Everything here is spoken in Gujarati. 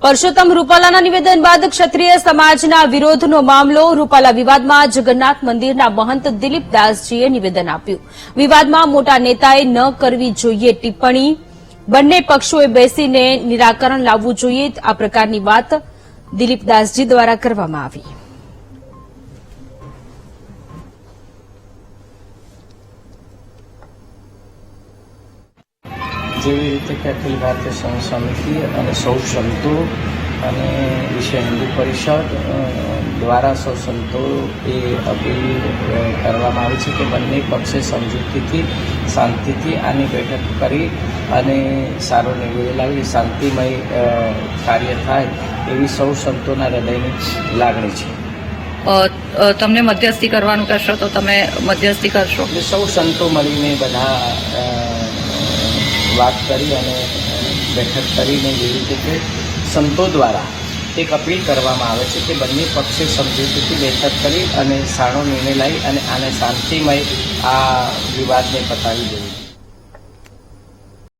પરસોત્તમ રૂપાલાના નિવેદન બાદ ક્ષત્રિય સમાજના વિરોધનો મામલો। રૂપાલા વિવાદમાં જગન્નાથ મંદિરના મહંત દિલીપ દાસજીએ નિવેદન આપ્યું। વિવાદમાં મોટા નેતાએ ન કરવી જોઈએ ટિપ્પણી, બંને પક્ષોએ બેસીને નિરાકરણ લાવવું જોઈએ, આ પ્રકારની વાત દિલીપ દાસજી દ્વારા કરવામાં આવી। જેવી રીતે કે અખિલ ભારતીય સંઘ સમિતિ અને સૌ સંતો અને વિશ્વ હિન્દુ પરિષદ દ્વારા સૌ સંતોએ અપીલ કરવામાં આવી છે કે બંને પક્ષે સમજૂતીથી શાંતિથી આની બેઠક કરી અને સારો નિર્ણય લાવી શાંતિમય કાર્ય થાય એવી સૌ સંતોના હૃદયની લાગણી છે। તમને મધ્યસ્થી કરવાનું કહેશો તો તમે મધ્યસ્થી કરશો? સૌ સંતો મળીને બધા વાત કરી અને બેઠક કરીને જેવી રીતે કે સંતો દ્વારા એક અપીલ કરવામાં આવે છે કે બંને પક્ષે સમજૂતીથી બેઠક કરી અને સારો નિર્ણય લઈ અને આને શાંતિમય આ વિવાદને પતાવી દેવું।